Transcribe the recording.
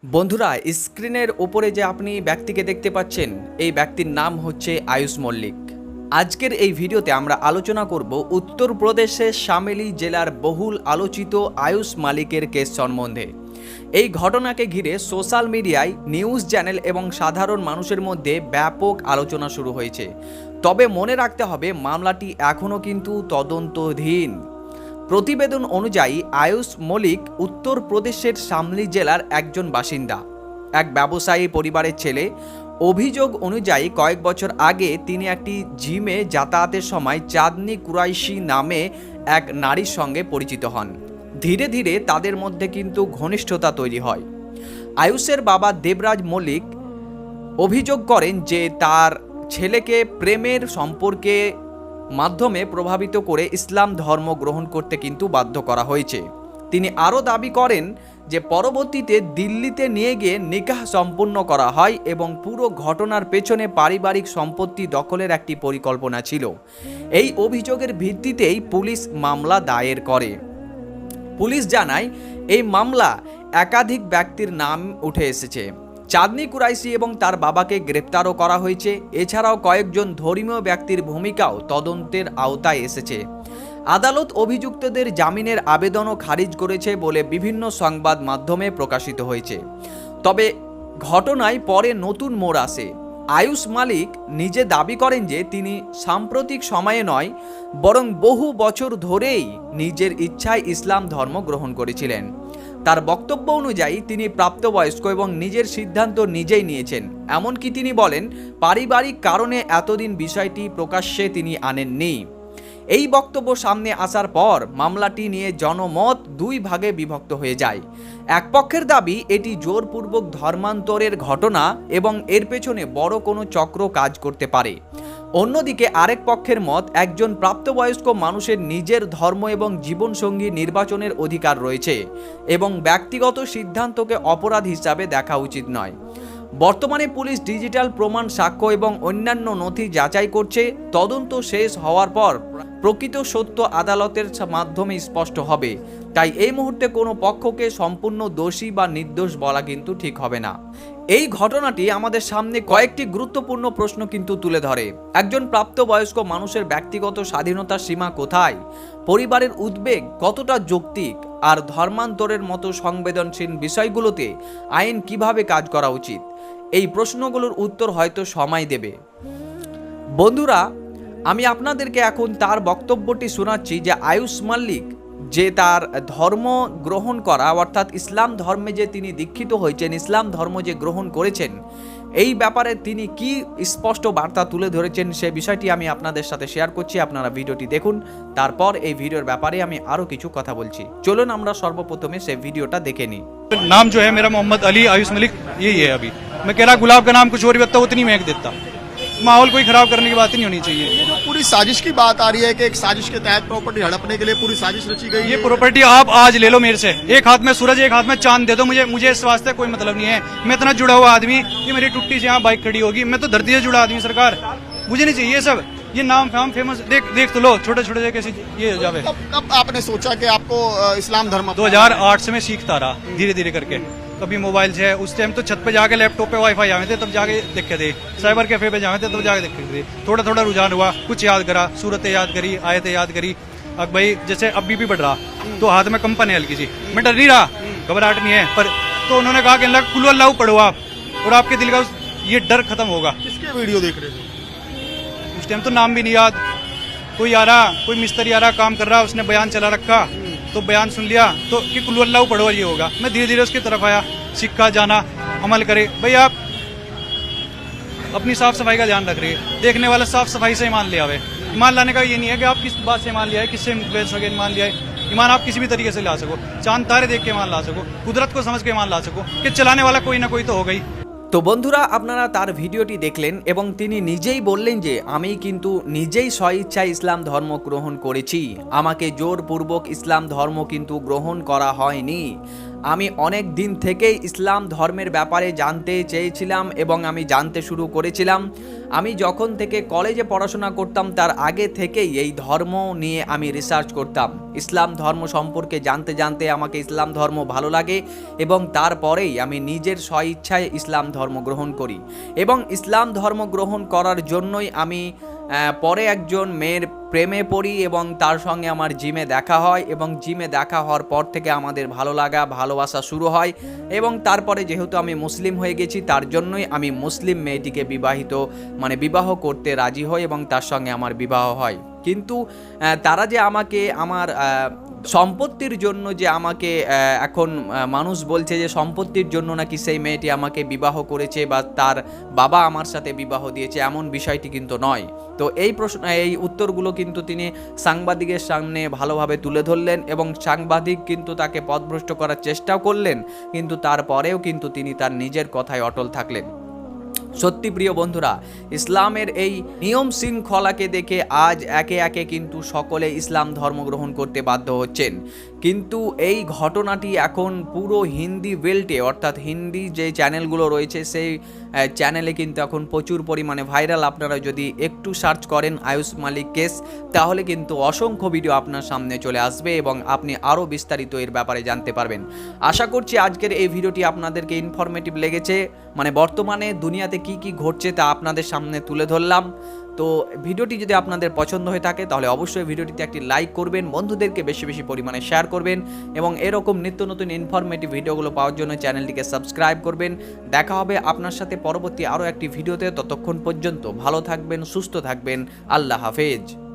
বন্ধুরা, স্ক্রিনের ওপরে যে আপনি ব্যক্তিকে দেখতে পাচ্ছেন, এই ব্যক্তির নাম হচ্ছে আয়ুষ মল্লিক। আজকের এই ভিডিওতে আমরা আলোচনা করব উত্তরপ্রদেশের শামেলি জেলার বহুল আলোচিত আয়ুষ মালিকের কেস সম্বন্ধে। এই ঘটনাকে ঘিরে সোশ্যাল মিডিয়ায়, নিউজ চ্যানেল এবং সাধারণ মানুষের মধ্যে ব্যাপক আলোচনা শুরু হয়েছে। তবে মনে রাখতে হবে, মামলাটি এখনও কিন্তু তদন্তাধীন। প্রতিবেদন অনুযায়ী আয়ুষ মল্লিক উত্তরপ্রদেশের শামলি জেলার একজন বাসিন্দা, এক ব্যবসায়ী পরিবারের ছেলে। অভিযোগ অনুযায়ী কয়েক বছর আগে তিনি একটি জিমে যাতায়াতের সময় চাঁদনি কুরাইশি নামে এক নারীর সঙ্গে পরিচিত হন। ধীরে ধীরে তাদের মধ্যে কিন্তু ঘনিষ্ঠতা তৈরি হয়। আয়ুষের বাবা দেবরাজ মল্লিক অভিযোগ করেন যে তার ছেলেকে প্রেমের সম্পর্কে মাধ্যমে প্রভাবিত করে ইসলাম ধর্ম গ্রহণ করতে কিন্তু বাধ্য করা হয়েছে। তিনি আরও দাবি করেন যে পরবর্তীতে দিল্লিতে নিয়ে গিয়ে নিকাহ সম্পন্ন করা হয় এবং পুরো ঘটনার পেছনে পারিবারিক সম্পত্তি দখলের একটি পরিকল্পনা ছিল। এই অভিযোগের ভিত্তিতেই পুলিশ মামলা দায়ের করে। পুলিশ জানায়, এই মামলা একাধিক ব্যক্তির নাম উঠে এসেছে। চাঁদনি কুরাইশি এবং তার বাবাকে গ্রেপ্তারও করা হয়েছে। এছাড়াও কয়েকজন ধর্মীয় ব্যক্তির ভূমিকাও তদন্তের আওতায় এসেছে। আদালত অভিযুক্তদের জামিনের আবেদনও খারিজ করেছে বলে বিভিন্ন সংবাদ মাধ্যমে প্রকাশিত হয়েছে। তবে ঘটনায় পরে নতুন মোড় আসে। আয়ুষ মালিক নিজে দাবি করেন যে তিনি সাম্প্রতিক সময়ে নয়, বরং বহু বছর ধরেই নিজের ইচ্ছায় ইসলাম ধর্ম গ্রহণ করেছিলেন। তার বক্তব্য অনুযায়ী তিনি প্রাপ্তবয়স্ক এবং নিজের সিদ্ধান্ত নিজেই নিয়েছেন। এমনকি তিনি বলেন, পারিবারিক কারণে এতদিন বিষয়টি প্রকাশ্যে তিনি আনেননি। এই বক্তব্য সামনে আসার পর মামলাটি নিয়ে জনমত দুই ভাগে বিভক্ত হয়ে যায়। এক পক্ষের দাবি এটি জোরপূর্বক ধর্মান্তরের ঘটনা এবং এর পেছনে বড় কোনো চক্র কাজ করতে পারে। অন্যদিকে আরেক পক্ষের মত, একজন প্রাপ্তবয়স্ক মানুষের নিজের ধর্ম এবং জীবনসঙ্গী নির্বাচনের অধিকার রয়েছে এবং ব্যক্তিগত সিদ্ধান্তকে অপরাধ হিসাবে দেখা উচিত নয়। বর্তমানে পুলিশ ডিজিটাল প্রমাণ, সাক্ষ্য এবং অন্যান্য নথি যাচাই করছে। তদন্ত শেষ হওয়ার পর প্রকৃত সত্য আদালতের মাধ্যমে স্পষ্ট হবে। তাই এই মুহূর্তে কোনো পক্ষকে সম্পূর্ণ দোষী বা নির্দোষ বলা কিন্তু ঠিক হবে না। এই ঘটনাটি আমাদের সামনে কয়েকটি গুরুত্বপূর্ণ প্রশ্ন কিন্তু তুলে ধরে। একজন প্রাপ্তবয়স্ক মানুষের ব্যক্তিগত স্বাধীনতার সীমা কোথায়? পরিবারের উদ্বেগ কতটা যৌক্তিক? আর ধর্মান্তরের মতো সংবেদনশীল বিষয়গুলোতে আইন কিভাবে কাজ করা উচিত? এই প্রশ্নগুলোর উত্তর হয়তো সময় দেবে। বন্ধুরা, আমি আপনাদেরকে এখন তার বক্তব্যটি শোনাচ্ছি যে আয়ুষ মাল্লিক যে তার ধর্ম গ্রহণ করা, অর্থাৎ ইসলাম ধর্মে যে তিনি দীক্ষিত হয়েছেন, ইসলাম ধর্ম যে গ্রহণ করেছেন, এই ব্যাপারে তিনি কি স্পষ্ট বার্তা তুলে ধরেছেন সে বিষয়টি আমি আপনাদের সাথে শেয়ার করছি। আপনারা ভিডিওটি দেখুন, তারপর এই ভিডিওর ব্যাপারে আমি আরও কিছু কথা বলছি। চলুন আমরা সর্বপ্রথমে সেই ভিডিওটা দেখে নিই। नाम जो है मेरा मोहम्मद अली आयुष मलिक, यही है। अभी मैं कह रहा गुलाब का नाम कुछ और ही होता, उतनी महक देता। माहौल कोई खराब करने की बात नहीं होनी चाहिए। ये जो पूरी साजिश की बात आ रही है कि एक साजिश के तहत प्रॉपर्टी हड़पने के लिए पूरी साजिश रची गई ये है। प्रॉपर्टी आप आज ले लो मेरे से, एक हाथ में सूरज एक हाथ में चांद दे दो मुझे इस वास्ते कोई मतलब नहीं है। मैं इतना जुड़ा हुआ आदमी, ये मेरी टुट्टी से यहाँ बाइक खड़ी होगी, मैं तो धरती से जुड़ा आदमी। सरकार मुझे नहीं चाहिए सब ये नाम फाम फेमस। देख तो लो, छोटे छोटे कैसे ये हो जावे। कब आपने सोचा कि आपको इस्लाम धर्म 2008 से मैं सीखता रहा धीरे धीरे करके। कभी मोबाइल से, उस टाइम तो छत पे जाके लैपटॉप पे वाईफाई आवे थे, तब जाके देखे थे। साइबर कैफे पे जावे थे, तब जाके देखे थे। थोड़ा थोड़ा रुझान हुआ, कुछ याद करा, सूरतें याद करी, आयतें याद करी। अब भाई जैसे अब बीपी बढ़ रहा तो हाथ में कंपन है हल्की सी, मैं डर नहीं रहा, घबराहट नहीं है। पर तो उन्होंने कहा कि अल्लाह कुल अल्लाह पढ़ो आप, और आपके दिल का ये डर खत्म होगा। किसके वीडियो देख रहे थे? उस टाइम तो नाम भी नहीं याद। कोई आ रहा, कोई मिस्त्री आ रहा, काम कर रहा, उसने बयान चला रखा, तो बयान सुन लिया तो कि कुल अल्लाह पढ़ो ये होगा। मैं धीरे धीरे उसकी तरफ आया, सीखा, जाना, अमल करे। भाई आप अपनी साफ सफाई का ध्यान रख रहे हैं, देखने वाला साफ सफाई से ईमान ले आवे। ईमान लाने का ये नहीं है कि आप किस बात से ईमान लिया है, किससे इन्फ्लुएंस होकर ईमान लिया है। ईमान आप किसी भी तरीके से ला सको, चांद तारे देख के ईमान ला सको, कुदरत को समझ के ईमान ला सको कि चलाने वाला कोई ना कोई तो होगा ही। তো বন্ধুরা, আপনারা তার ভিডিওটি দেখলেন এবং তিনি নিজেই বললেন যে আমি কিন্তু নিজেই স্বইচ্ছায় ইসলাম ধর্ম গ্রহণ করেছি, আমাকে জোরপূর্বক ইসলাম ধর্ম কিন্তু গ্রহণ করা হয়নি। আমি অনেক দিন থেকেই ইসলাম ধর্মের ব্যাপারে জানতে চেয়েছিলাম এবং আমি জানতে শুরু করেছিলাম। আমি যখন থেকে কলেজে পড়াশোনা করতাম তার আগে থেকেই এই ধর্ম নিয়ে আমি রিসার্চ করতাম। ইসলাম ধর্ম সম্পর্কে জানতে জানতে আমাকে ইসলাম ধর্ম ভালো লাগে এবং তারপরেই আমি নিজের স্বইচ্ছায় ইসলাম ধর্ম গ্রহণ করি এবং ইসলাম ধর্ম গ্রহণ করার জন্যই আমি পরে একজন মেয়ের প্রেমে পড়ি এবং তার সঙ্গে আমার জিমে দেখা হয় এবং জিমে দেখা হওয়ার পর থেকে আমাদের ভালো লাগা ভালোবাসা শুরু হয় এবং তারপরে যেহেতু আমি মুসলিম হয়ে গেছি তার জন্যই আমি মুসলিম মেয়েটিকে বিবাহ করতে রাজি হই এবং তার সঙ্গে আমার বিবাহ হয়। কিন্তু তারা যে আমাকে আমার সম্পত্তির জন্য যে আমাকে এখন মানুষ বলছে যে সম্পত্তির জন্য নাকি সেই মেয়েটি আমাকে বিবাহ করেছে বা তার বাবা আমার সাথে বিবাহ দিয়েছে, এমন বিষয়টি কিন্তু নয়। তো এই উত্তরগুলো কিন্তু তিনি সাংবাদিকের সামনে ভালোভাবে তুলে ধরলেন এবং সাংবাদিক কিন্তু তাকে পথভ্রষ্ট করার চেষ্টাও করলেন, কিন্তু তারপরেও কিন্তু তিনি তার নিজের কথায় অটল থাকলেন। সত্যি প্রিয় বন্ধুরা, ইসলামের এই নিয়ম শৃঙ্খলাকে দেখে আজ একে একে কিন্তু সকলে ইসলাম ধর্ম গ্রহণ করতে বাধ্য হচ্ছেন। কিন্তু এই ঘটনাটি এখন পুরো হিন্দি বেল্টে, অর্থাৎ হিন্দি যে চ্যানেলগুলো রয়েছে সেই চ্যানেলে কিন্তু এখন প্রচুর পরিমাণে ভাইরাল। আপনারা যদি একটু সার্চ করেন আয়ুষ মালিক কেস, তাহলে কিন্তু অসংখ্য ভিডিও আপনার সামনে চলে আসবে এবং আপনি আরও বিস্তারিত এর ব্যাপারে জানতে পারবেন। আশা করছি আজকের এই ভিডিওটি আপনাদেরকে ইনফরমেটিভ লেগেছে। বর্তমানে দুনিয়াতে কি কি ঘটছে তা আপনাদের সামনে তুলে ধরলাম। তো ভিডিওটি যদি আপনাদের পছন্দ হয়ে থাকে তাহলে অবশ্যই ভিডিওটিতে একটি লাইক করবেন, বন্ধুদেরকে বেশি বেশি পরিমাণে শেয়ার করবেন এবং এরকম নিত্য নতুন ইনফরমেটিভ ভিডিওগুলো পাওয়ার জন্য চ্যানেলটিকে সাবস্ক্রাইব করবেন। দেখা হবে আপনার সাথে পরবর্তী আরও একটি ভিডিওতে। ততক্ষণ পর্যন্ত ভালো থাকবেন, সুস্থ থাকবেন। আল্লাহ হাফেজ।